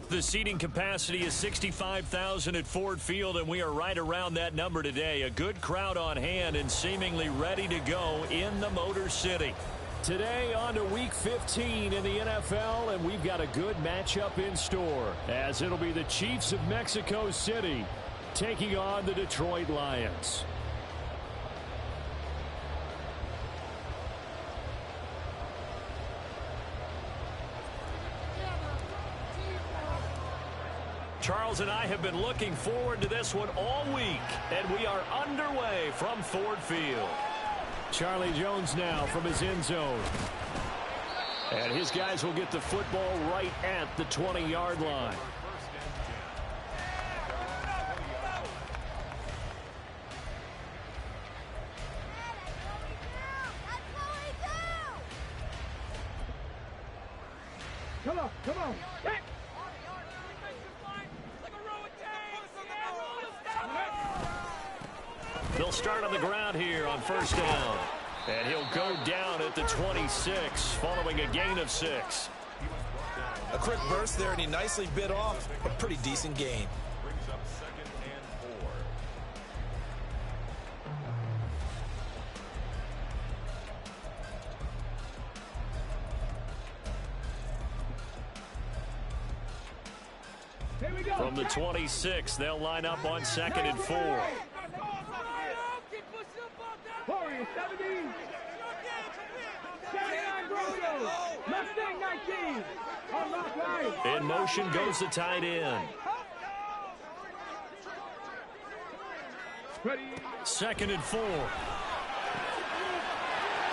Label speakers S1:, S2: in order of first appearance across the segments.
S1: The seating capacity is 65,000 at Ford Field, and we are right around that number today. A good crowd on hand and seemingly ready to go in the Motor City. Today on to Week 15 in the NFL, and we've got a good matchup in store, as it'll be the Chiefs of Mexico City taking on the Detroit Lions. Charles and I have been looking forward to this one all week, and we are underway from Ford Field. Charlie Jones now from his end zone. And his guys will get the football right at the 20-yard line.
S2: Come on, come on.
S1: They'll start on the ground here on first down. And he'll go down at the 26 following a gain of 6.
S3: A quick burst there, and he nicely bit off a pretty decent gain.
S4: Brings up 2nd and 4.
S2: Here we go.
S1: From the 26, they'll line up on 2nd and 4.
S2: Warriors 17. 79 Broncos. Mustang 19. On left right.
S1: In motion goes the tight end.
S2: Ready.
S1: 2nd and 4.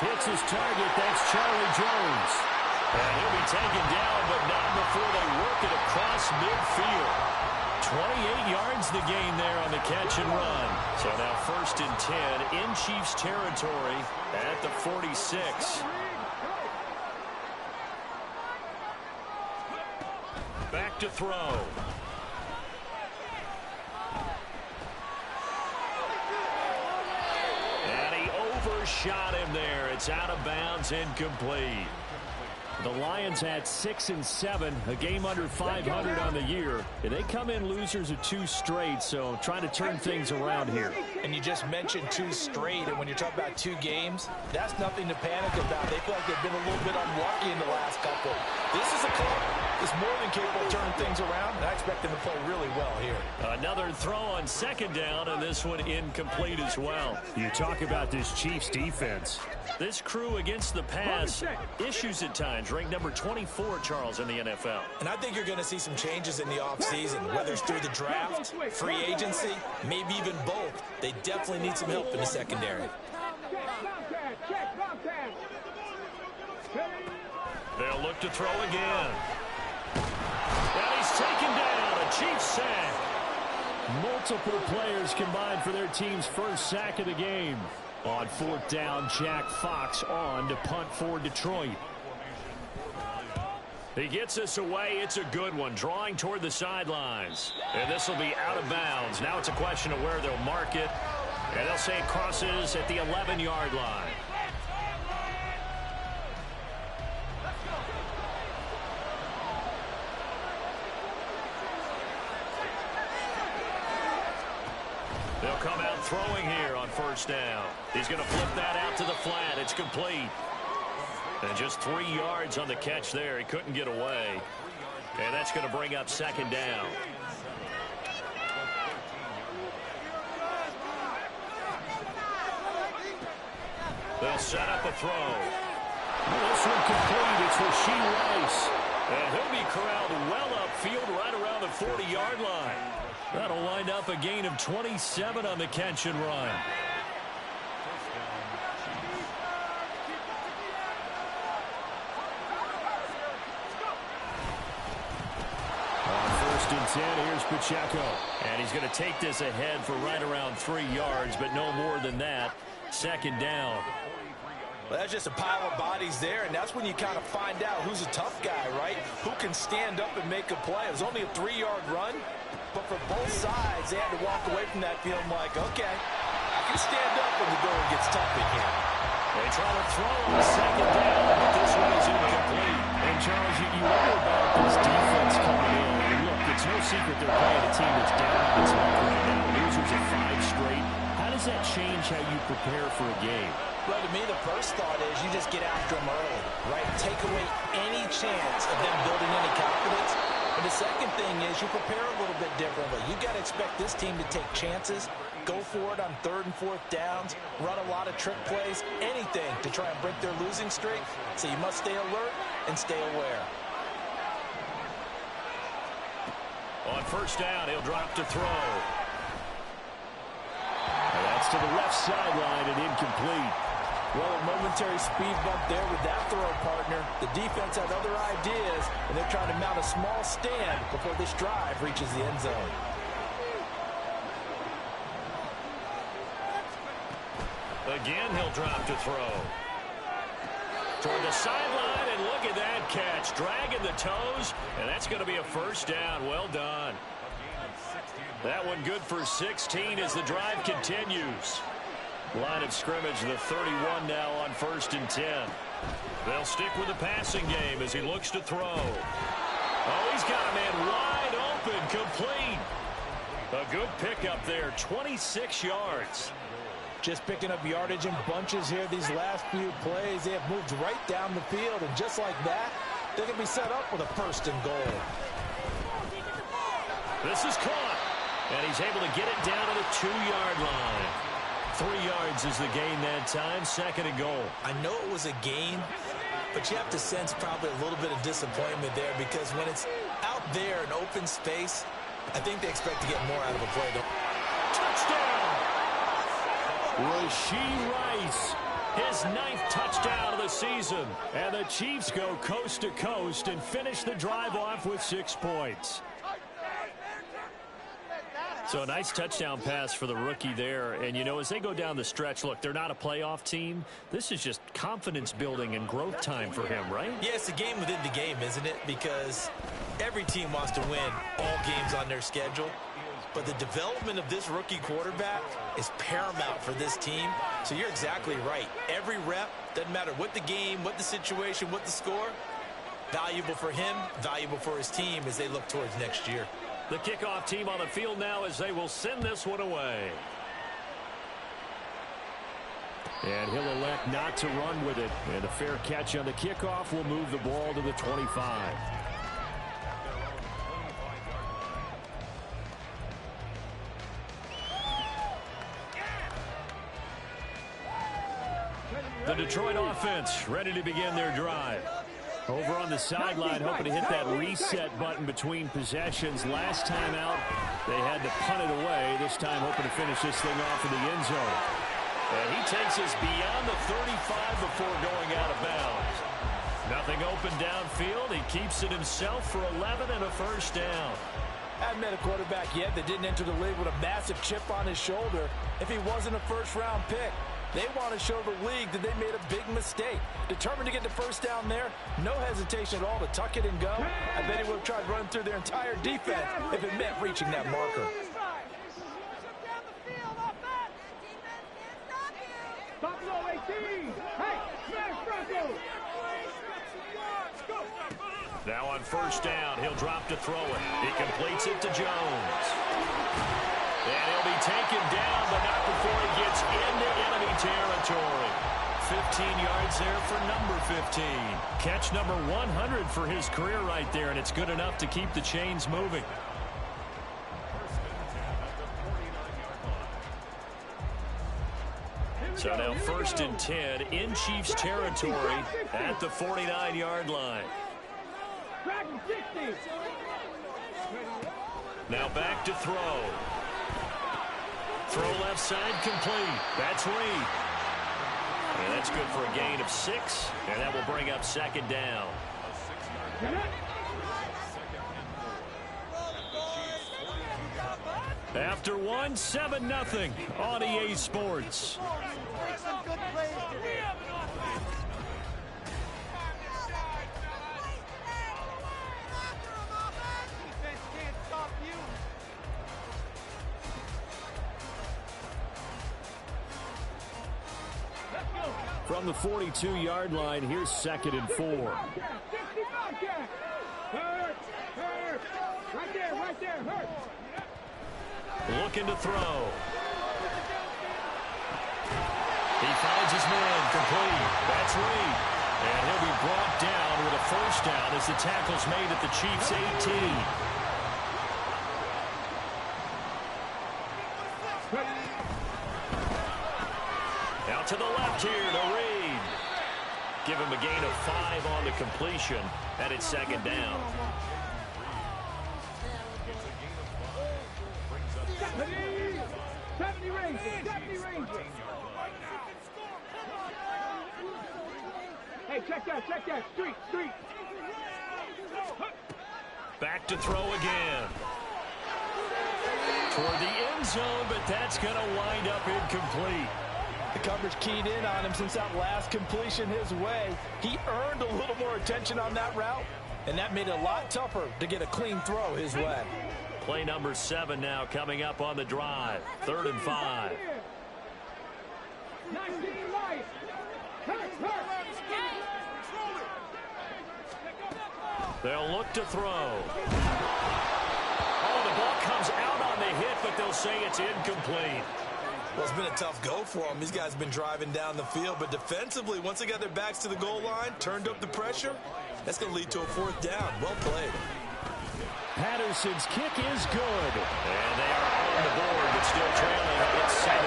S1: Hits his target. That's Charlie Jones. And he'll be taken down, but not before they work it across midfield. 28 yards the gain there on the catch and run. So now 1st and 10 in Chiefs territory at the 46. Back to throw. And he overshot him there. It's out of bounds, incomplete. The Lions had 6 and 7, a game under 500 on the year. And they come in losers of 2 straight, so trying to turn things around here.
S3: And you just mentioned 2 straight, and when you're talking about 2 games, that's nothing to panic about. They feel like they've been a little bit unlucky in the last couple. This is a club that's more than capable of turning things around, and I expect them to play really well here.
S1: Another throw on 2nd down, and this one incomplete as well. You talk about this Chiefs defense. This crew against the pass, issues at times, ranked number 24, Charles, in the NFL.
S3: And I think you're going to see some changes in the offseason, whether it's through the draft, free agency, maybe even both. They definitely need some help in the secondary.
S1: They'll look to throw again. And he's taken down, a Chiefs sack. Multiple players combined for their team's first sack of the game. On 4th down, Jack Fox on to punt for Detroit. He gets us away. It's a good one, drawing toward the sidelines. And this will be out of bounds. Now it's a question of where they'll mark it. And they'll say it crosses at the 11-yard line. They'll come out throwing here on 1st down. He's going to flip that out to the flat. It's complete. And just 3 yards on the catch there. He couldn't get away. And that's going to bring up 2nd down. They'll set up a throw. This one complete. It's Rasheed Rice. And he'll be corralled well upfield right around the 40-yard line. That'll wind up a gain of 27 on the catch and run. On 1st and 10, here's Pacheco. And he's going to take this ahead for right around 3 yards, but no more than that. 2nd down.
S3: Well, that's just a pile of bodies there, and that's when you kind of find out who's a tough guy, right? Who can stand up and make a play. It was only a 3-yard run, but for both sides, they had to walk away from that feeling like, okay, I can stand up when the going gets tough again.
S1: They try to throw on 2nd down, but this one is incomplete. And, Charles, you wonder about this defense coming in. it's no secret they're playing a team that's down on its luck right now. Losers of 5 straight. How does that change how you prepare for a game?
S3: Well, to me, the first thought is you just get after them early, right? Take away any chance of them building any confidence. And the second thing is you prepare a little bit differently. You got to expect this team to take chances, go for it on 3rd and 4th downs, run a lot of trick plays, anything to try and break their losing streak. So you must stay alert and stay aware.
S1: On first down, he'll drop to throw. And that's to the left sideline and incomplete.
S3: Well, a momentary speed bump there with that throw, partner. The defense had other ideas, and they're trying to mount a small stand before this drive reaches the end zone.
S1: Again, he'll drop to throw. Toward the sideline, and look at that catch. Dragging the toes, and that's going to be a first down. Well done. That one good for 16 as the drive continues. Line of scrimmage, the 31 now on 1st and 10. They'll stick with the passing game as he looks to throw. Oh, he's got a man wide open, complete. A good pickup there, 26 yards.
S3: Just picking up yardage in bunches here these last few plays. They have moved right down the field, and just like that, they can be set up with a 1st and goal.
S1: This is caught, and he's able to get it down to the 2-yard line. 3 yards is the gain that time, 2nd and goal.
S3: I know it was a gain, but you have to sense probably a little bit of disappointment there because when it's out there in open space, I think they expect to get more out of a play.
S1: Touchdown! Rashee Rice, his 9th touchdown of the season. And the Chiefs go coast to coast and finish the drive off with 6 points. So a nice touchdown pass for the rookie there. And, you know, as they go down the stretch, look, they're not a playoff team. This is just confidence building and growth time for him, right?
S3: Yeah, it's a game within the game, isn't it? Because every team wants to win all games on their schedule. But the development of this rookie quarterback is paramount for this team. So you're exactly right. Every rep, doesn't matter what the game, what the situation, what the score, valuable for him, valuable for his team as they look towards next year.
S1: The kickoff team on the field now as they will send this one away. And he'll elect not to run with it. And a fair catch on the kickoff will move the ball to the 25. The Detroit offense ready to begin their drive. Over on the sideline, hoping to hit that reset button between possessions. Last time out, they had to punt it away. This time, hoping to finish this thing off in the end zone. And he takes us beyond the 35 before going out of bounds. Nothing open downfield. He keeps it himself for 11 and a first down.
S3: I haven't met a quarterback yet that didn't enter the league with a massive chip on his shoulder if he wasn't a first-round pick. They want to show the league that they made a big mistake. Determined to get the first down there, no hesitation at all to tuck it and go. I bet he would have tried running through their entire defense if it meant reaching that marker.
S1: Now on first down, he'll drop to throw it. He completes it to Jones. And he'll be taken down, but not before he gets into enemy territory. 15 yards there for number 15. Catch number 100 for his career right there, and it's good enough to keep the chains moving. So now 1st and 10 in Chiefs territory at the 49-yard line. Now back to throw. Throw left side complete. That's Reed. And that's good for a gain of 6. And that will bring up 2nd down. After one, 7-0 on EA Sports. From the 42-yard line, here's 2nd and 4.
S2: Right there, hurt.
S1: Looking to throw. He finds his man, complete. That's Reed. And he'll be brought down with a first down as the tackle's made at the Chiefs' 18. Out to the left here to Reed. Give him a gain of 5 on the completion, and it's second down.
S2: Hey, check that. Street.
S1: Back to throw again. Toward the end zone, but that's going to wind up incomplete.
S3: The coverage keyed in on him since that last completion his way. He earned a little more attention on that route, and that made it a lot tougher to get a clean throw his way.
S1: Play number 7 now coming up on the drive. 3rd and 5. They'll look to throw. Oh, the ball comes out on the hit, but they'll say it's incomplete.
S3: Well, it's been a tough go for them. These guys have been driving down the field, but defensively, once they got their backs to the goal line, turned up the pressure, that's going to lead to a 4th down. Well played.
S1: Patterson's kick is good. And they are on the board, but still trailing. It's 7-3.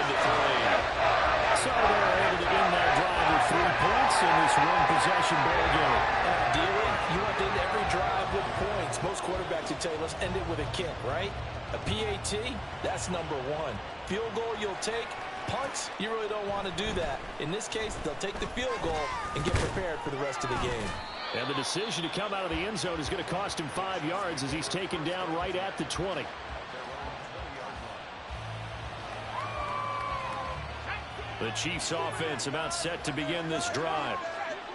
S1: So they're able to end that drive with 3 points in this one-possession ball game.
S3: Ideally, you want to end every drive with points. Most quarterbacks would tell you, let's end it with a kick, right? A PAT, that's number 1. Field goal you'll take. Punts, you really don't want to do that. In this case, they'll take the field goal and get prepared for the rest of the game.
S1: And the decision to come out of the end zone is going to cost him 5 yards as he's taken down right at the 20. The Chiefs offense about set to begin this drive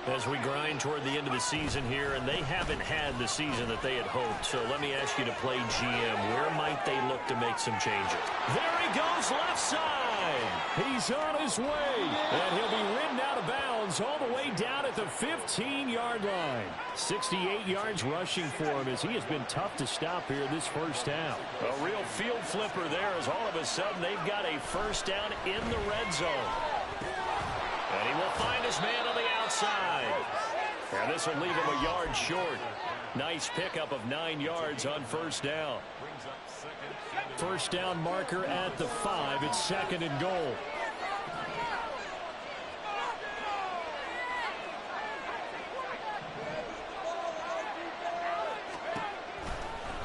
S1: as we grind toward the end of the season here, and they haven't had the season that they had hoped. So let me ask you to play GM. Where might they look to make some changes? There he goes, left side. He's on his way, and he'll be ridden out of bounds all the way down at the 15-yard line. 68 yards rushing for him as he has been tough to stop here this first down. A real field flipper there as all of a sudden they've got a first down in the red zone. And he will find his man on the outside. And this will leave him a yard short. Nice pickup of 9 yards on first down. First down marker at the 5. It's 2nd and goal.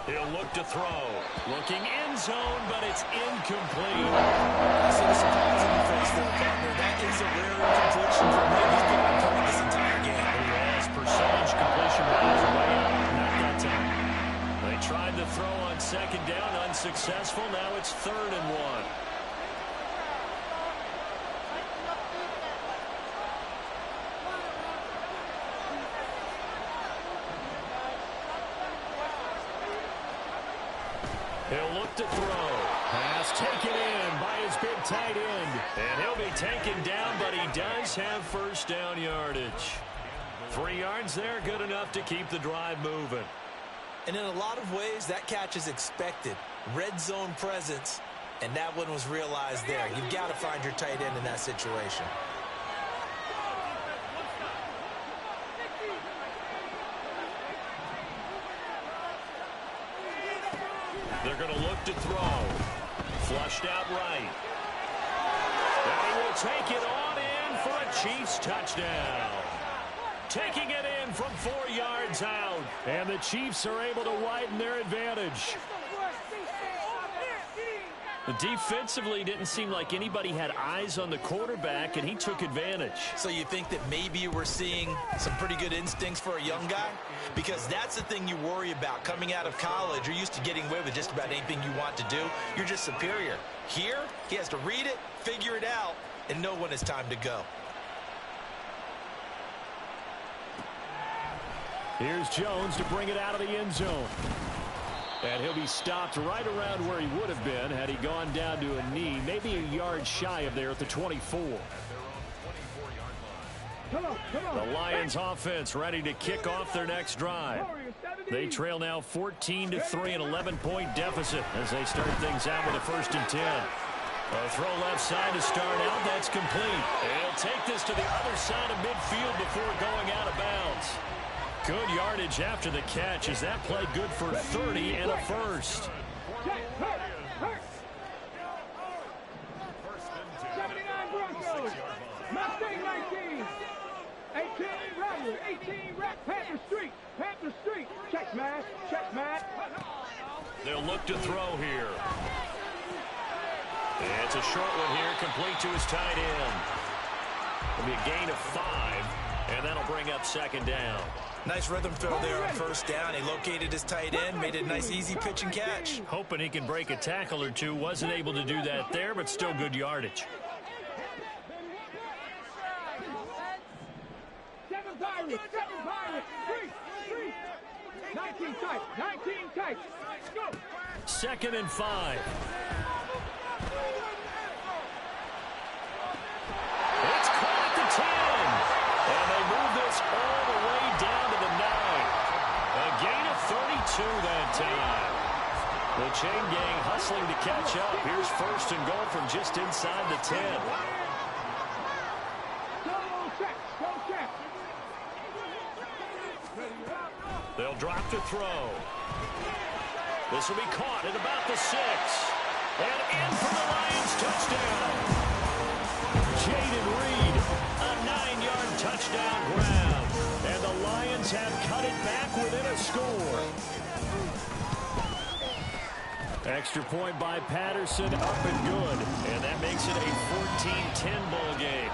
S1: He'll look to throw. Looking end zone, but it's incomplete.
S3: I see the surprise in the face there, partner. That is a rare incompletion for me. He's been on point this entire game.
S1: He has percentage completion was way up. Not that time. They tried to throw on 2nd down, unsuccessful. Now it's 3rd and 1. He'll look to throw. Pass taken in by his big tight end. And he'll be taken down, but he does have first down yardage. 3 yards there, good enough to keep the drive moving.
S3: And in a lot of ways, that catch is expected. Red zone presence, and that one was realized there. You've got to find your tight end in that situation.
S1: They're going to look to throw. Flushed out right. And he will take it on in for a Chiefs touchdown. Taking it in from 4 yards out. And the Chiefs are able to widen their advantage. Defensively, didn't seem like anybody had eyes on the quarterback, and he took advantage.
S3: So you think that maybe we're seeing some pretty good instincts for a young guy? Because that's the thing you worry about. Coming out of college, you're used to getting away with just about anything you want to do. You're just superior. Here, he has to read it, figure it out, and know when it's time to go.
S1: Here's Jones to bring it out of the end zone. And he'll be stopped right around where he would have been had he gone down to a knee, maybe a yard shy of there at the 24. The Lions offense ready to kick off their next drive. They trail now 14-3, an 11-point deficit as they start things out with a 1st and 10. A throw left side to start out. That's complete. He'll take this to the other side of midfield before going out of bounds. Good yardage after the catch as that play good for 30 and a 1st.
S2: 79 Broncos. Mustang 19. 18 Rattler. 18 Rat. Panther Street. Panther Street. Check, Matt. Check, Matt.
S1: They'll look to throw here. It's a short one here, complete to his tight end. It'll be a gain of 5, and that'll bring up 2nd down.
S3: Nice rhythm throw there on 1st down. He located his tight end, made it a nice, easy pitch and catch.
S1: Hoping he can break a tackle or two. Wasn't able to do that there, but still good yardage.
S2: 7 Pirates. 7 Pirates. 3. 19 tight. 19 tight. Go.
S1: 2nd and 5. It's caught at the 10. And they move this all the way down to the 9. A gain of 32 that time. The chain gang hustling to catch up. Here's 1st and goal from just inside the 10. They'll drop to throw. This will be caught at about the 6. And in for the Lions touchdown. Jaden Reed, a 9-yard touchdown grab. And the Lions have cut it back within a score. Extra point by Patterson, up and good. And that makes it a 14-10 ball game.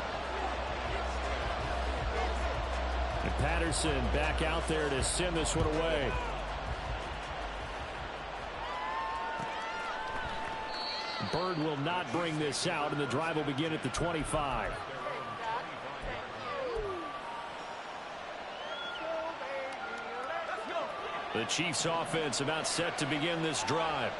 S1: And Patterson back out there to send this one away. Bird will not bring this out, and the drive will begin at the 25. The Chiefs offense about set to begin this drive.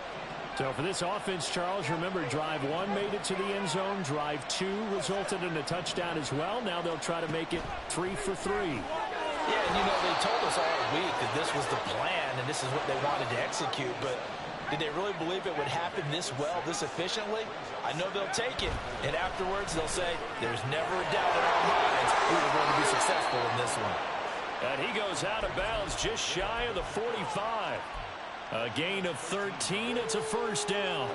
S1: So for this offense, Charles, remember drive 1 made it to the end zone. Drive 2 resulted in a touchdown as well. Now they'll try to make it 3 for 3.
S3: Yeah, and you know, they told us all week that this was the plan and this is what they wanted to execute, but did they really believe it would happen this well, this efficiently? I know they'll take it, and afterwards they'll say, there's never a doubt in our minds we were going to be successful in this one.
S1: And he goes out of bounds just shy of the 45. A gain of 13. It's a 1st down.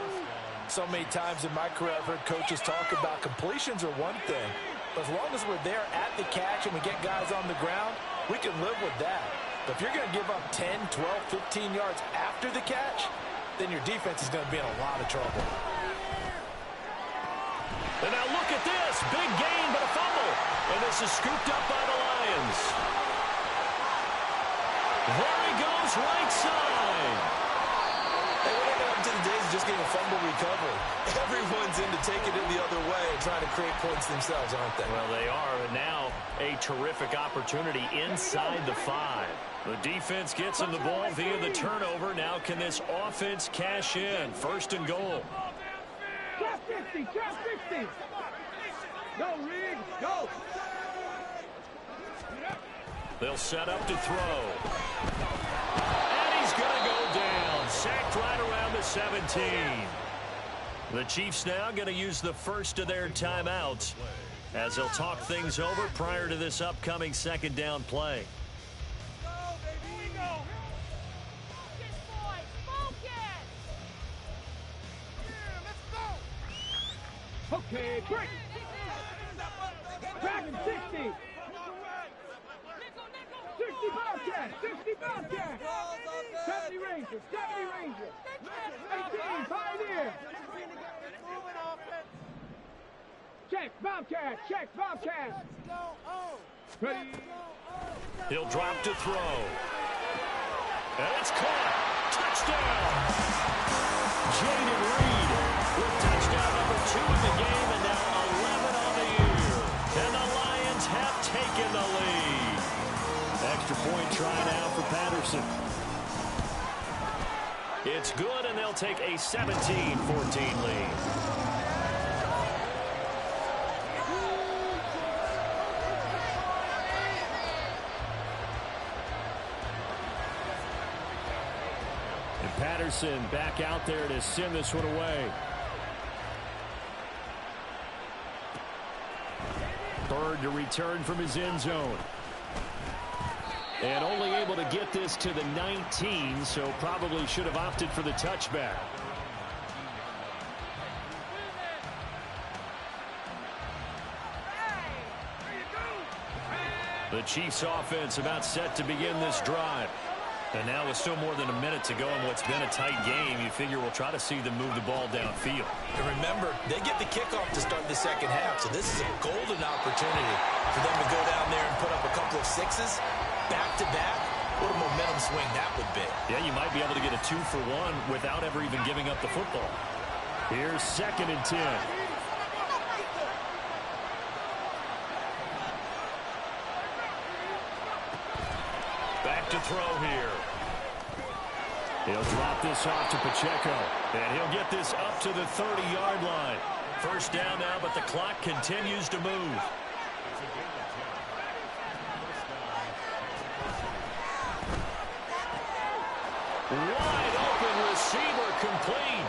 S3: So many times in my career I've heard coaches talk about completions are one thing. But as long as we're there at the catch and we get guys on the ground, we can live with that. But if you're going to give up 10, 12, 15 yards after the catch, then your defense is going to be in a lot of trouble.
S1: And now look at this. Big gain, but a fumble. And this is scooped up by the Lions. There he goes, right side.
S3: Hey, we're not up to the days of just getting a fumble recovery. Everyone's into taking it the other way and trying to create points themselves, aren't they?
S1: Well, they are. And now a terrific opportunity inside the 5. The defense gets him the ball via the turnover. Now can this offense cash in? 1st and goal.
S2: Trap 50, trap 50. Go, Reed, go.
S1: They'll set up to throw. And he's going to go down. Sacked right around the 17. The Chiefs now going to use the first of their timeouts as they'll talk things over prior to this upcoming 2nd down play.
S2: Okay, break. Back 60. 60 Bobcat, 60 Bobcat. 70 Ranger, 70 Ranger. 18 Pioneer. Check Bobcat, check Bobcat. Ready.
S1: He'll drop to throw. And it's caught. Touchdown. Jaden Reed with touchdown number 2 in the game, and now 11 on the year. And the Lions have taken the lead. Extra point try now for Patterson. It's good, and they'll take a 17-14 lead. Anderson back out there to send this one away. Bird to return from his end zone. And only able to get this to the 19, so probably should have opted for the touchback. The Chiefs offense about set to begin this drive. And now with still more than a minute to go in what's been a tight game, you figure we'll try to see them move the ball downfield.
S3: And remember, they get the kickoff to start the second half, so this is a golden opportunity for them to go down there and put up a couple of sixes back-to-back. What a momentum swing that would be.
S1: Yeah, you might be able to get a 2-for-1 without ever even giving up the football. Here's 2nd and 10. Back to throw here. He'll drop this off to Pacheco. And he'll get this up to the 30-yard line. First down now, but the clock continues to move. Wide open receiver complete.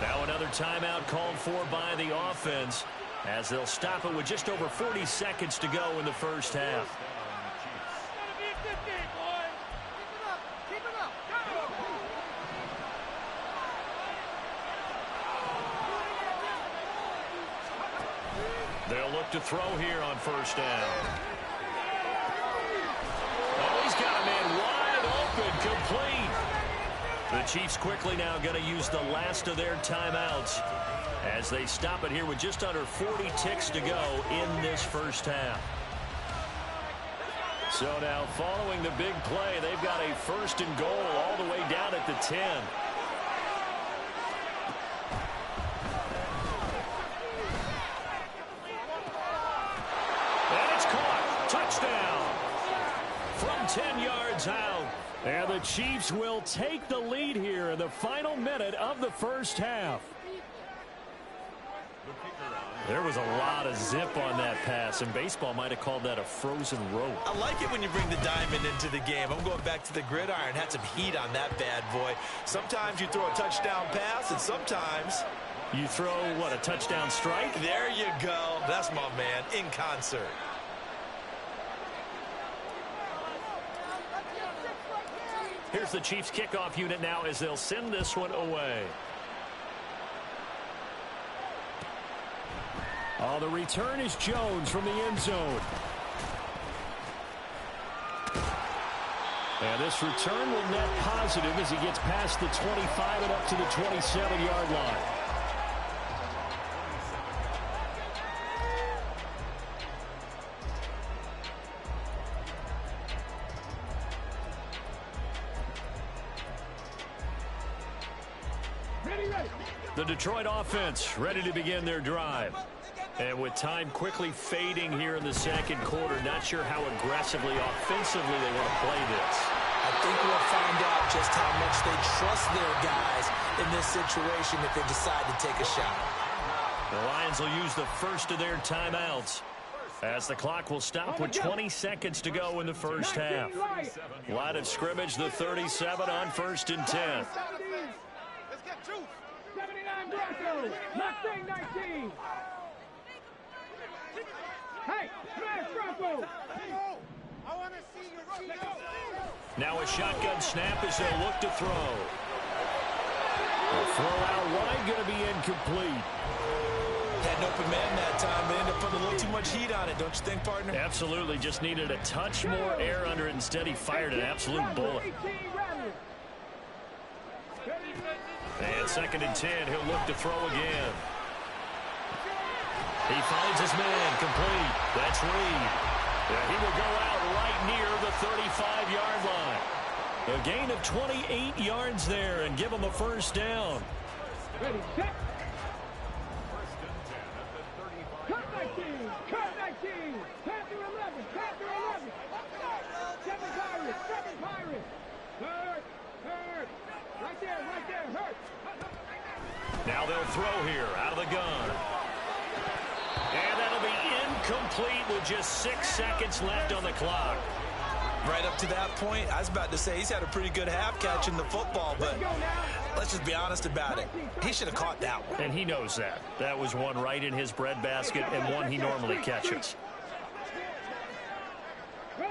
S1: Now another timeout called for by the offense as they'll stop it with just over 40 seconds to go in the first half. They'll look to throw here on first down. Oh, he's got a man wide open, complete. The Chiefs quickly now going to use the last of their timeouts as they stop it here with just under 40 ticks to go in this first half. So now following the big play, they've got a 1st and goal all the way down at the 10. And it's caught. Touchdown. From 10 yards out. And the Chiefs will take the lead here in the final minute of the first half. There was a lot of zip on that pass, and baseball might have called that a frozen rope.
S3: I like it when you bring the diamond into the game. I'm going back to the gridiron. Had some heat on that bad boy. Sometimes you throw a touchdown pass, and sometimes
S1: you throw, what, a touchdown strike?
S3: There you go. That's my man, in concert.
S1: Here's the Chiefs kickoff unit now as they'll send this one away. Oh, the return is Jones from the end zone. And this return will net positive as he gets past the 25 and up to the 27-yard line. The Detroit offense ready to begin their drive. And with time quickly fading here in the second quarter, not sure how aggressively, offensively they want to play this.
S3: I think we'll find out just how much they trust their guys in this situation if they decide to take a shot.
S1: The Lions will use the first of their timeouts as the clock will stop with 20 seconds to go in the first half. Line of scrimmage, the 37 on 1st and 10.
S2: Let's get 79 Broncos. Mustang 19. Hey, smash Broncos. I want to see you.
S1: Now a shotgun snap as they'll look to throw. The throw out wide going to be incomplete.
S3: Had an open man that time, but ended up putting a little too much heat on it, don't you think, partner?
S1: Absolutely, just needed a touch more air under it. Instead, he fired an absolute bullet. And 2nd and 10, he'll look to throw again. He finds his man, complete. That's Reed. He will go out right near the 35-yard line. A gain of 28 yards there and give him a first down.
S2: Ready, set. Cut 19, cut 19. Panther 11, Panther 11. 7 Pirates, 7 Pirates. Hurt, hurt. Right there, hurt.
S1: Now they'll throw here out of the gun. And that'll be incomplete with just 6 seconds left on the clock.
S3: Right up to that point, I was about to say he's had a pretty good half catching the football, but let's just be honest about it. He should have caught that one.
S1: And he knows that. That was one right in his breadbasket and one he normally catches.
S2: Roll,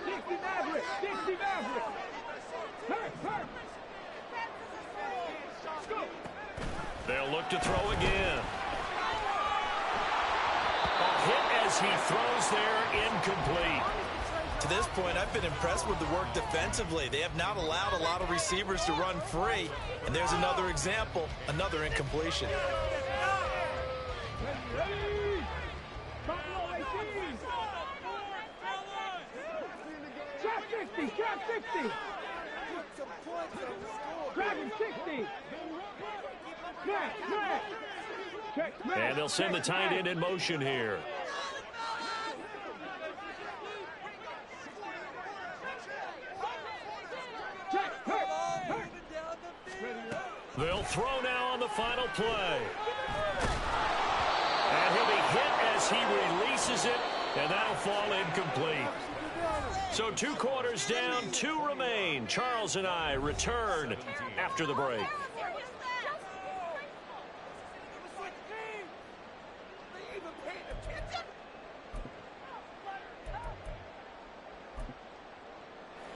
S2: 60 Maverick, 60 Maverick. Hurt.
S1: They'll look to throw again. A hit as he throws there, incomplete.
S3: To this point, I've been impressed with the work defensively. They have not allowed a lot of receivers to run free. And there's another example, another incompletion.
S2: Trap 50. Dragon 60. Smash.
S1: And they'll send the tight end in motion here. They'll throw now on the final play. And he'll be hit as he releases it, and that'll fall incomplete. So 2 quarters down, 2 remain. Charles and I return after the break.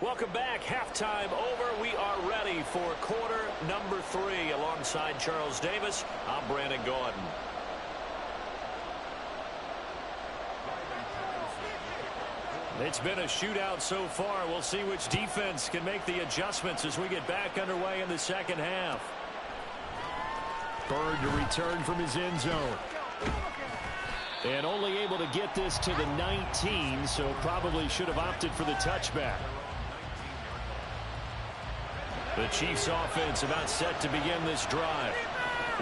S1: Welcome back. Halftime over. We are ready for quarter number 3. Alongside Charles Davis, I'm Brandon Gordon. It's been a shootout so far. We'll see which defense can make the adjustments as we get back underway in the second half. Bird to return from his end zone. And only able to get this to the 19, so probably should have opted for the touchback. The Chiefs offense about set to begin this drive.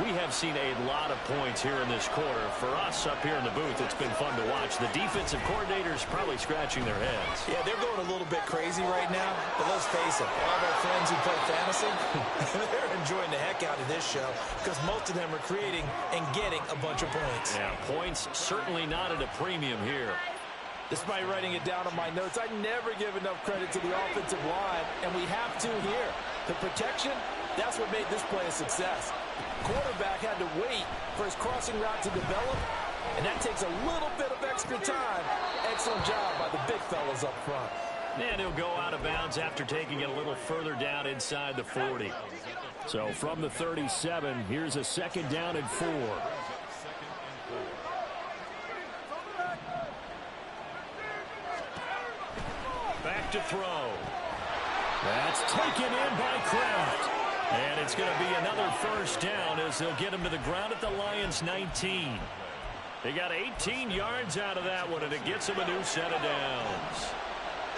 S1: We have seen a lot of points here in this quarter. For us up here in the booth, it's been fun to watch. The defensive coordinators probably scratching their heads.
S3: Yeah, they're going a little bit crazy right now. But let's face it, all of our friends who play fantasy, they're enjoying the heck out of this show because most of them are creating and getting a bunch of points.
S1: Yeah, points certainly not at a premium here.
S3: Despite writing it down on my notes, I never give enough credit to the offensive line, and we have to here. The protection, that's what made this play a success. Quarterback had to wait for his crossing route to develop, and that takes a little bit of extra time. Excellent job by the big fellas up front.
S1: And he'll go out of bounds after taking it a little further down inside the 40. So from the 37, here's a 2nd down and 4. Back to throw. That's taken in by Kraft. And it's going to be another 1st down as they'll get him to the ground at the Lions' 19. They got 18 yards out of that one, and it gets them a new set of downs.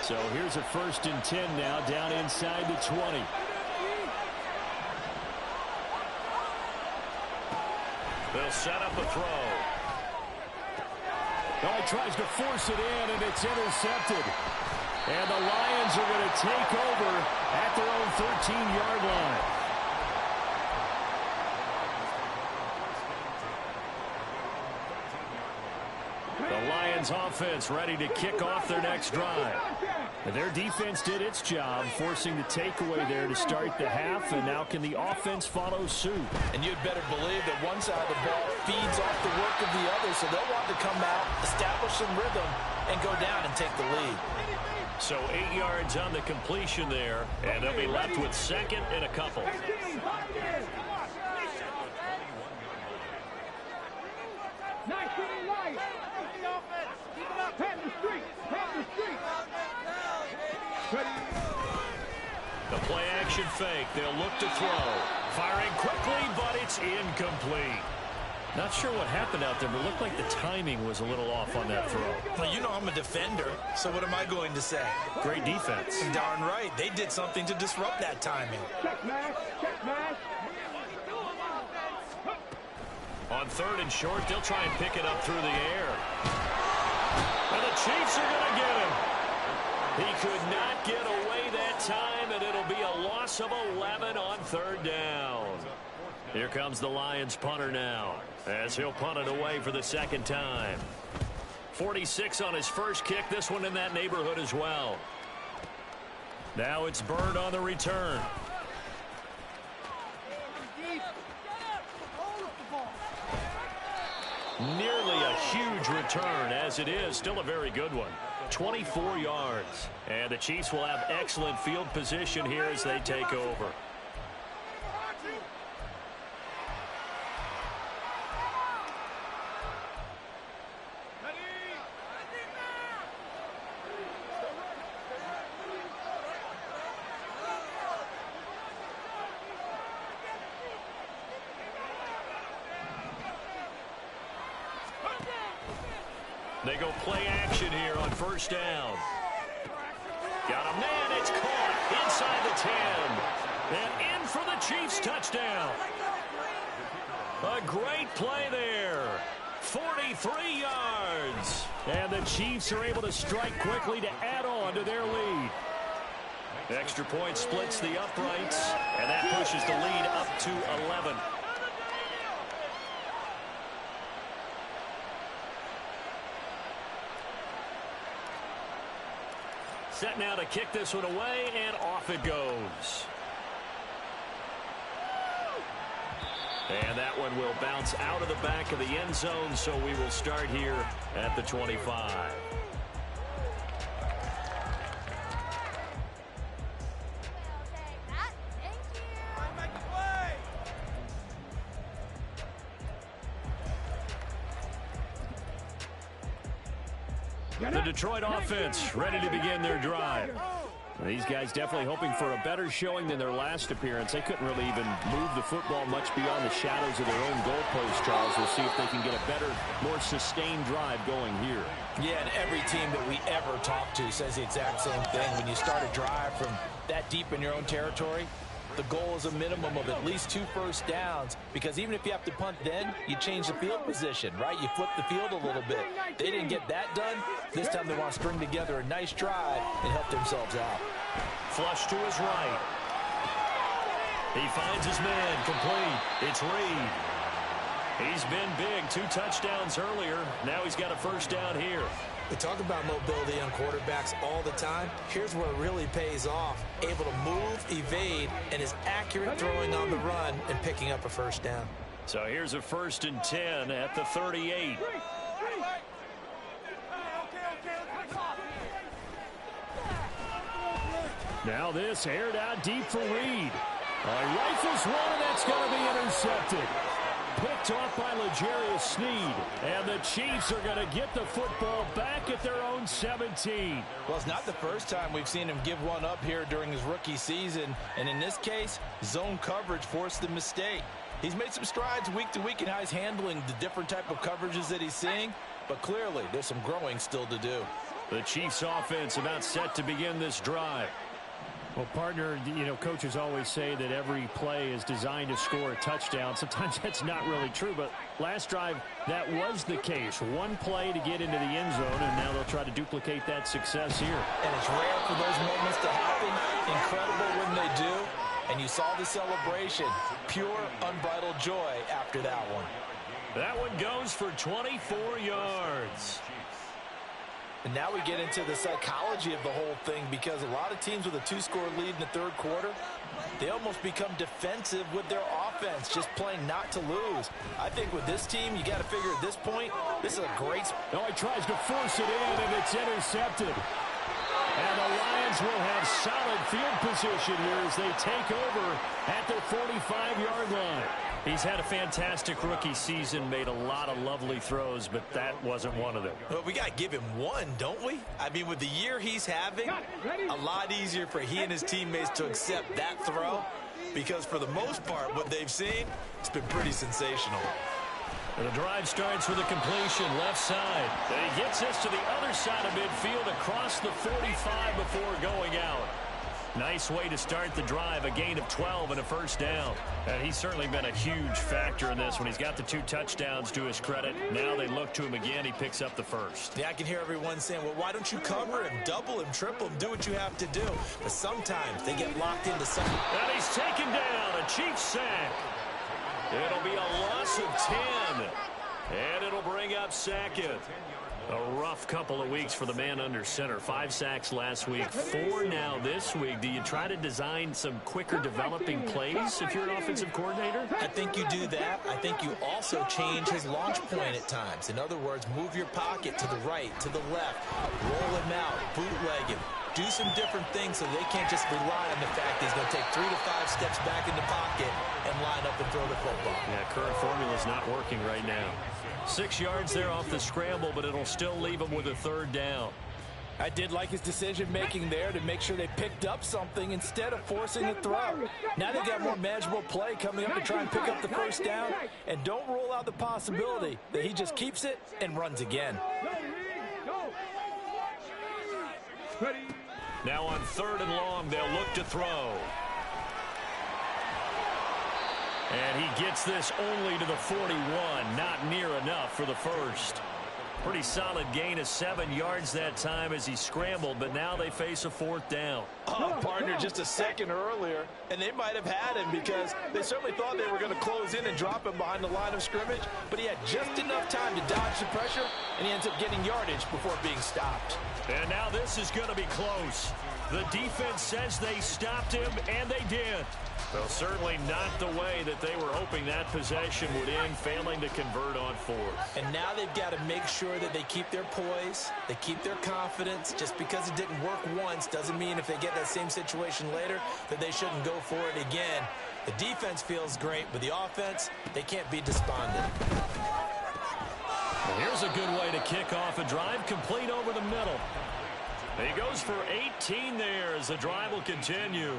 S1: So here's a 1st and 10 now, down inside the 20. They'll set up a throw. Oh, he tries to force it in, and it's intercepted. And the Lions are going to take over at their own 13-yard line. The Lions offense ready to kick off their next drive. And their defense did its job, forcing the takeaway there to start the half, and now can the offense follow suit?
S3: And you'd better believe that one side of the ball feeds off the work of the other, so they'll want to come out, establish some rhythm, and go down and take the lead.
S1: So 8 yards on the completion there, and they'll be left with 2nd and a couple. The play action fake. They'll look to throw. Firing quickly, but it's incomplete. Not sure what happened out there, but it looked like the timing was a little off on that throw.
S3: Well, you know I'm a defender, so what am I going to say?
S1: Great defense.
S3: Darn right. They did something to disrupt that timing.
S2: Check mash.
S1: On 3rd and short, they'll try and pick it up through the air. And the Chiefs are going to get him. He could not get away that time, and it'll be a loss of 11 on 3rd down. Here comes the Lions punter now, as he'll punt it away for the 2nd time. 46 on his first kick. This one in that neighborhood as well. Now it's Bird on the return. Nearly a huge return, as it is. Still a very good one. 24 yards. And the Chiefs will have excellent field position here as they take over. They go play action here on first down. Got a man, it's caught inside the 10. And in for the Chiefs touchdown. A great play there. 43 yards. And the Chiefs are able to strike quickly to add on to their lead. Extra point splits the uprights, and that pushes the lead up to 11. Set now to kick this one away, and off it goes. And that one will bounce out of the back of the end zone, so we will start here at the 25. The Detroit offense ready to begin their drive. These guys definitely hoping for a better showing than their last appearance. They couldn't really even move the football much beyond the shadows of their own goalpost, Charles. We'll see if they can get a better, more sustained drive going here.
S3: Yeah, and every team that we ever talk to says the exact same thing. When you start a drive from that deep in your own territory, the goal is a minimum of at least 2 first downs, because even if you have to punt then, you change the field position, right? You flip the field a little bit. They didn't get that done. This time they want to string together a nice drive and help themselves out.
S1: Flush to his right. He finds his man, complete. It's Reed. He's been big, 2 touchdowns earlier. Now he's got a first down here.
S5: We talk about mobility on quarterbacks all the time. Here's where it really pays off. Able to move, evade, and is accurate throwing on the run and picking up a first down.
S1: So here's a 1st and 10 at the 38. Now this aired out deep for Reed. Rifles one, and that's going to be intercepted. Picked off by L'Jarius Sneed. And the Chiefs are going to get the football back at their own 17.
S3: Well, it's not the first time we've seen him give one up here during his rookie season. And in this case, zone coverage forced the mistake. He's made some strides week to week in how he's handling the different type of coverages that he's seeing. But clearly, there's some growing still to do.
S1: The Chiefs offense about set to begin this drive.
S6: Well, partner, coaches always say that every play is designed to score a touchdown. Sometimes that's not really true, but last drive, that was the case. One play to get into the end zone, and now they'll try to duplicate that success here.
S3: And it's rare for those moments to happen. Incredible when they do. And you saw the celebration. Pure, unbridled joy after that one.
S1: That one goes for 24 yards.
S3: And now we get into the psychology of the whole thing, because a lot of teams with a 2-score lead in the third quarter, they almost become defensive with their offense, just playing not to lose. I think with this team, you got to figure at this point, this is a great...
S1: No, he tries to force it in, and it's intercepted. And the Lions will have solid field position here as they take over at their 45-yard line. He's had a fantastic rookie season, made a lot of lovely throws, but that wasn't one of them.
S5: Well, we got to give him one, don't we? I mean, with the year he's having, a lot easier for he and his teammates to accept that throw, because for the most part, what they've seen, it's been pretty sensational.
S1: And the drive starts with a completion left side. And he gets us to the other side of midfield across the 45 before going out. Nice way to start the drive, a gain of 12 and a first down. And he's certainly been a huge factor in this when he's got the 2 touchdowns to his credit. Now they look to him again. He picks up the first.
S5: Yeah, I can hear everyone saying, well, why don't you cover him, double him, triple him, do what you have to do. But sometimes they get locked into something.
S1: And he's taken down, a Chiefs sack. It'll be a loss of 10. And it'll bring up second. A rough couple of weeks for the man under center. 5 sacks last week, 4 now this week. Do you try to design some quicker developing plays if you're an offensive coordinator?
S5: I think you do that. I think you also change his launch point at times. In other words, move your pocket to the right, to the left, roll him out, bootleg him. Do some different things so they can't just rely on the fact he's going to take 3 to 5 steps back in the pocket and line up and throw the football.
S1: Yeah, current formula is not working right now. 6 yards there off the scramble, but it'll still leave him with a 3rd down.
S3: I did like his decision-making there to make sure they picked up something instead of forcing a throw. Now they've got more manageable play coming up to try and pick up the 1st down, and don't rule out the possibility that he just keeps it and runs again.
S1: Now on 3rd and long, they'll look to throw. And he gets this only to the 41. Not near enough for the 1st. Pretty solid gain of 7 yards that time as he scrambled, but now they face a 4th down.
S3: Oh, partner, just a second earlier, and they might have had him because they certainly thought they were going to close in and drop him behind the line of scrimmage, but he had just enough time to dodge the pressure, and he ends up getting yardage before being stopped.
S1: And now this is going to be close. The defense says they stopped him, and they did. Well, certainly not the way that they were hoping that possession would end, failing to convert on 4th.
S5: And now they've got to make sure that they keep their poise, they keep their confidence. Just because it didn't work once doesn't mean if they get that same situation later that they shouldn't go for it again. The defense feels great, but the offense, they can't be despondent.
S1: Well, here's a good way to kick off a drive, complete over the middle. He goes for 18 there as the drive will continue.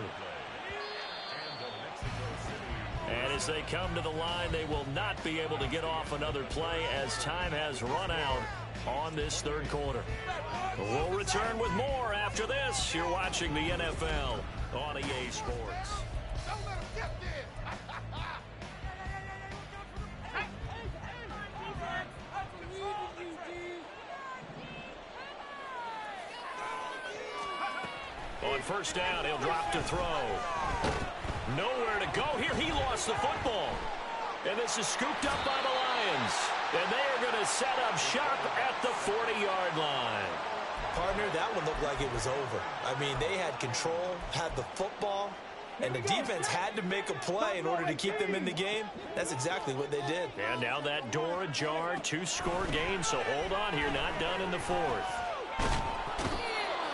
S1: And as they come to the line, they will not be able to get off another play as time has run out on this 3rd quarter. We'll return with more after this. You're watching the NFL on EA Sports. On 1st down, he'll drop to throw. Nowhere to go here. He lost the football. And this is scooped up by the Lions. And they are going to set up shop at the 40-yard line.
S5: Partner, that one looked like it was over. I mean, they had control, had the football, and the defense had to make a play in order to keep them in the game. That's exactly what they did.
S1: And now that door ajar, 2-score game, so hold on here, not done in the 4th.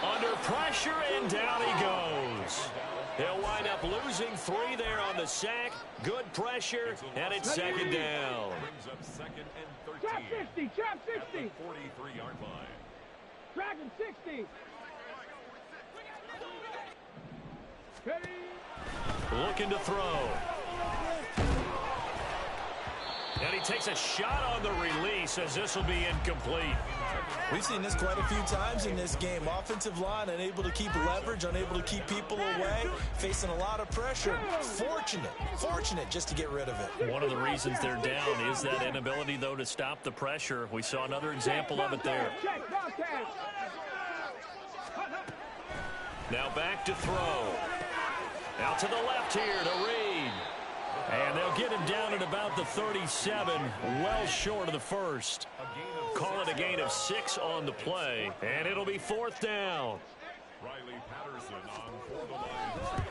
S1: Under pressure, and down he goes. He'll wind up losing 3 there on the sack. Good pressure, and it's 2nd down.
S4: Brings up 2nd and 13.
S2: Trap 60, trap 60.
S4: 43-yard line.
S2: Trap him 60. Ready.
S1: Looking to throw. And he takes a shot on the release as this will be incomplete.
S5: We've seen this quite a few times in this game. Offensive line unable to keep leverage, unable to keep people away, facing a lot of pressure. Fortunate just to get rid of it.
S1: One of the reasons they're down is that inability, though, to stop the pressure. We saw another example of it there. Now back to throw. Out to the left here to Reed. And they'll get him down at about the 37, well short of the 1st. Call it a gain of 6 on the play, and it'll be 4th down.
S4: Riley Patterson on for the Lions.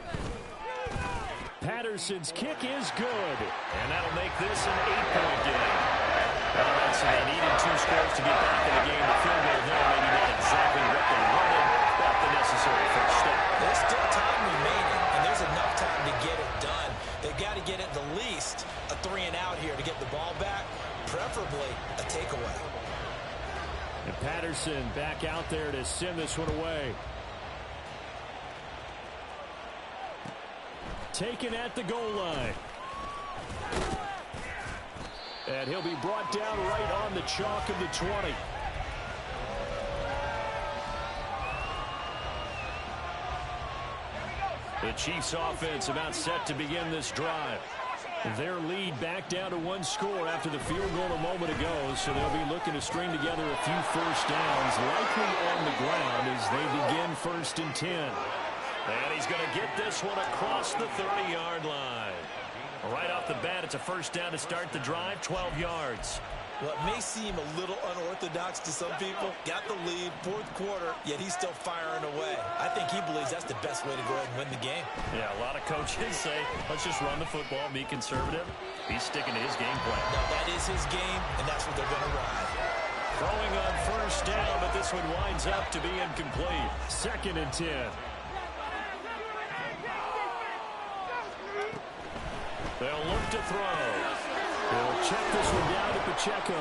S6: Patterson's kick is good.
S1: And that'll make this an 8-point game. So they needed 2 scores to get back in the game. The field goal there, maybe not exactly what they wanted, but the necessary first step.
S5: There's still time remaining, and there's enough time to get it done. They've got to get at the least a 3-and-out here to get the ball back, preferably a takeaway.
S6: And Patterson back out there to send this one away. Taken at the goal line. And he'll be brought down right on the chalk of the 20. The Chiefs offense about set to begin this drive. Their lead back down to 1 score after the field goal a moment ago, so they'll be looking to string together a few first downs, likely on the ground as they begin 1st and 10.
S1: And he's going to get this one across the 30-yard line. Right off the bat, it's a first down to start the drive, 12 yards.
S5: Well, it may seem a little unorthodox to some people. Got the lead, fourth quarter, yet he's still firing away. I think he believes that's the best way to go ahead and win the game.
S1: Yeah, a lot of coaches say, let's just run the football, be conservative. He's sticking to his game plan.
S5: No, that is his game, and that's what they're going to ride.
S1: Throwing on first down, but this one winds up to be incomplete.
S6: 2nd and 10.
S1: They'll look to throw.
S6: They'll check this one down to Pacheco.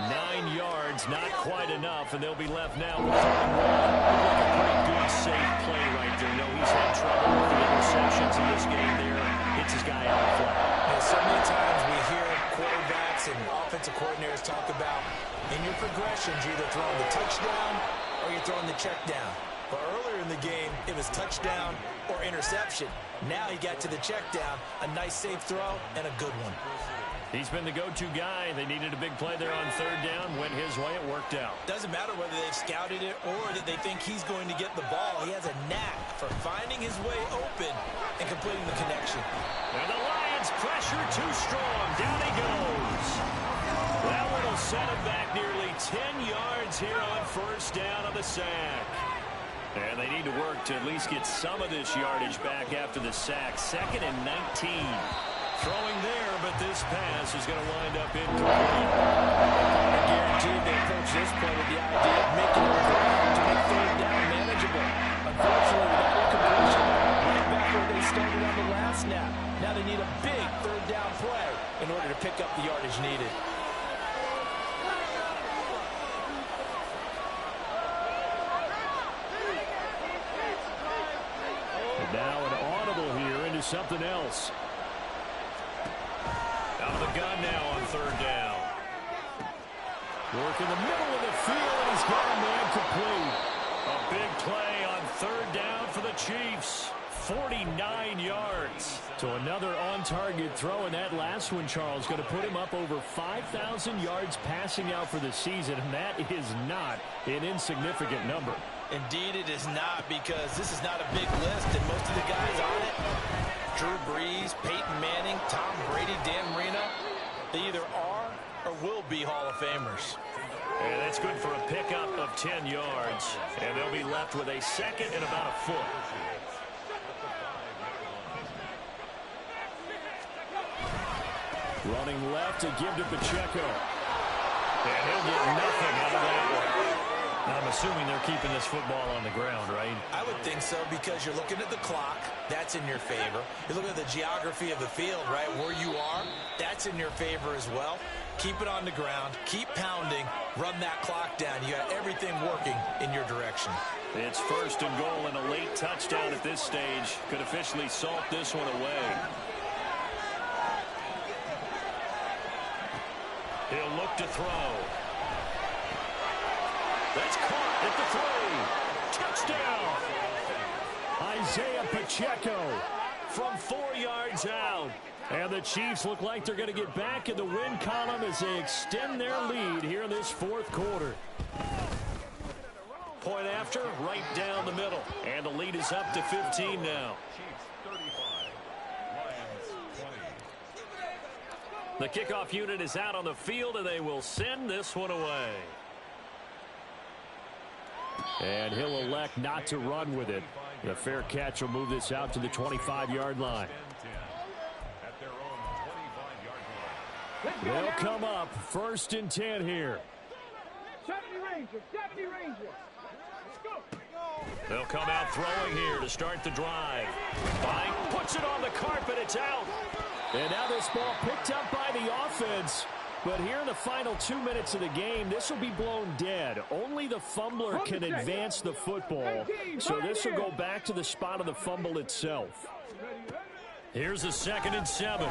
S1: 9 yards, not quite enough, and they'll be left now with 31. A pretty good, safe play right there. No, he's had trouble with the interceptions in this game there. Hits his guy out of flat.
S5: And so many times we hear quarterbacks and offensive coordinators talk about in your progressions, you're either throwing the touchdown or you're throwing the check down. But earlier in the game, it was touchdown or interception. Now he got to the check down, a nice safe throw, and a good one.
S1: He's been the go-to guy. They needed a big play there on third down. Went his way. It worked out.
S5: Doesn't matter whether they've scouted it or that they think he's going to get the ball. He has a knack for finding his way open and completing the connection.
S1: And the Lions pressure too strong. Down he goes. That one will set him back nearly 10 yards here on first down on the sack. And they need to work to at least get some of this yardage back after the sack. 2nd and 19. Throwing there, but this pass is going to wind up incomplete.
S5: Guaranteed they approach this play with the idea of making it to make third down manageable. Unfortunately, without incompletion, right back where they started on the last snap. Now they need a big third down play in order to pick up the yardage needed.
S6: And now an audible here into something else.
S1: Out of the gun now on third down.
S6: Work in the middle of the field, and he's got a man complete.
S1: A big play on third down for the Chiefs. 49 yards.
S6: So another on-target throw, and that last one, Charles, going to put him up over 5,000 yards passing out for the season, and that is not an insignificant number.
S5: Indeed it is not, because this is not a big list, and most of the guys on it, Drew Brees, Peyton Manning, Tom Brady, Dan Marino, they either are or will be Hall of Famers.
S1: And that's good for a pickup of 10 yards. And they'll be left with a second and about a foot.
S6: Running left to give to Pacheco.
S1: And he'll get nothing out of that one. I'm assuming they're keeping this football on the ground, right?
S5: I would think so, because you're looking at the clock. That's in your favor. You're looking at the geography of the field, right? Where you are, that's in your favor as well. Keep it on the ground. Keep pounding. Run that clock down. You got everything working in your direction.
S1: It's first and goal, and a late touchdown at this stage could officially salt this one away. He'll look to throw. That's caught at the 3. Touchdown!
S6: Isaiah Pacheco
S1: from 4 yards out.
S6: And the Chiefs look like they're going to get back in the win column as they extend their lead here in this fourth quarter.
S1: Point after, right down the middle. And the lead is up to 15 now. The kickoff unit is out on the field, and they will send this one away.
S6: And he'll elect not to run with it. The fair catch will move this out to the 25-yard line. They'll come up 1st and 10 here.
S2: 70 Rangers. Let's go.
S1: They'll come out throwing here to start the drive. Bike puts it on the carpet. It's out.
S6: And now this ball picked up by the offense. But here in the final 2 minutes of the game, this will be blown dead. Only the fumbler can advance the football. So this will go back to the spot of the fumble itself.
S1: Here's a 2nd and 7.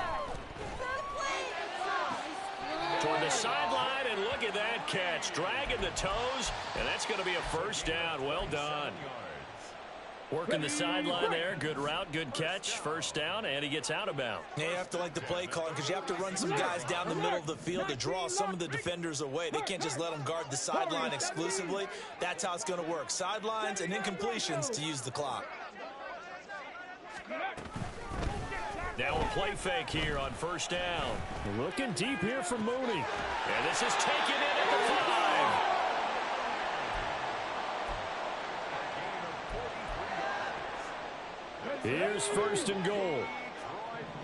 S1: Toward the sideline, and look at that catch. Dragging the toes, and that's going to be a first down. Well done. Working the sideline there. Good route, good catch. First down, and he gets out of bounds.
S5: Yeah, you have to like the play calling, because you have to run some guys down the middle of the field to draw some of the defenders away. They can't just let them guard the sideline exclusively. That's how it's going to work. Sidelines and incompletions to use the clock.
S1: Now a play fake here on first down.
S6: Looking deep here for Mooney.
S1: And this is taken in at the 5.
S6: Here's first and goal.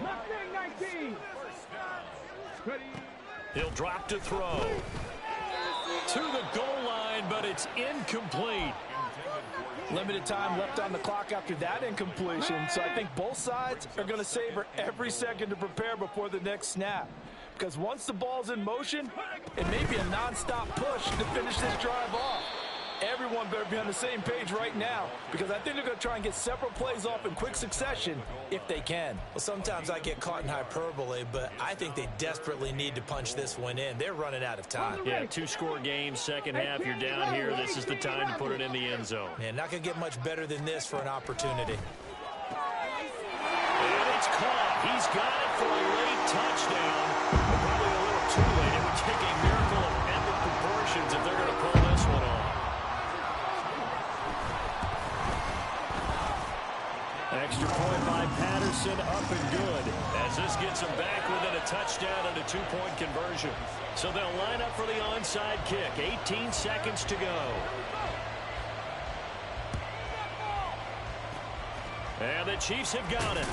S2: Mustang 19.
S1: He'll drop to throw. To the goal line, but it's incomplete.
S3: Limited time left on the clock after that incompletion, so I think both sides are going to savor every second to prepare before the next snap. Because once the ball's in motion, it may be a nonstop push to finish this drive off. Everyone better be on the same page right now, because I think they're going to try and get several plays off in quick succession if they can.
S5: Well, sometimes I get caught in hyperbole, but I think they desperately need to punch this one in. They're running out of time.
S1: Yeah, 2-score game, second half, you're down here. This is the time to put it in the end zone.
S5: Man, not going to get much better than this for an opportunity.
S1: And it's caught. He's got it for a late touchdown. Probably a little too late. It would take a miracle of epic proportions if they're going to pull this one off.
S6: Extra point by Patterson, up and good.
S1: As this gets them back within a touchdown and a 2-point conversion. So they'll line up for the onside kick. 18 seconds to go. And the Chiefs have got it.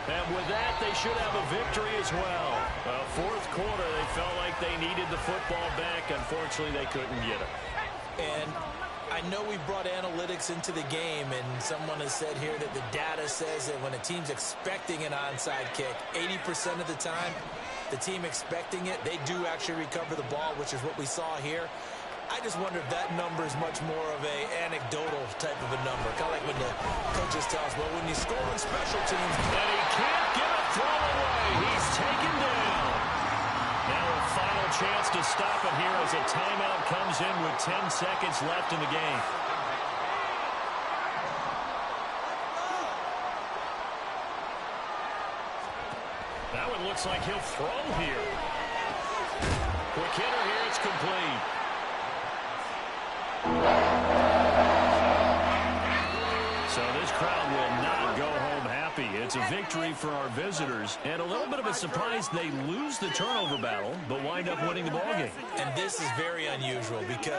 S1: And with that, they should have a victory as well. Fourth quarter, they felt like they needed the football back. Unfortunately, they couldn't get it.
S5: And I know we brought analytics into the game, and someone has said here that the data says that when a team's expecting an onside kick, 80% of the time, the team expecting it, they do actually recover the ball, which is what we saw here. I just wonder if that number is much more of a anecdotal type of a number. Kind of like when the coaches tell us, well, when you score on special teams,
S1: And he can't get a throw away. He's taken down. Now a final chance to stop it here as a timeout comes in with 10 seconds left in the game. That one looks like he'll throw here. Quick hitter here, it's complete. So this crowd will not go home happy. It's a victory for our visitors. And a little bit of a surprise, they lose the turnover battle, but wind up winning the ballgame.
S5: and this is very unusual because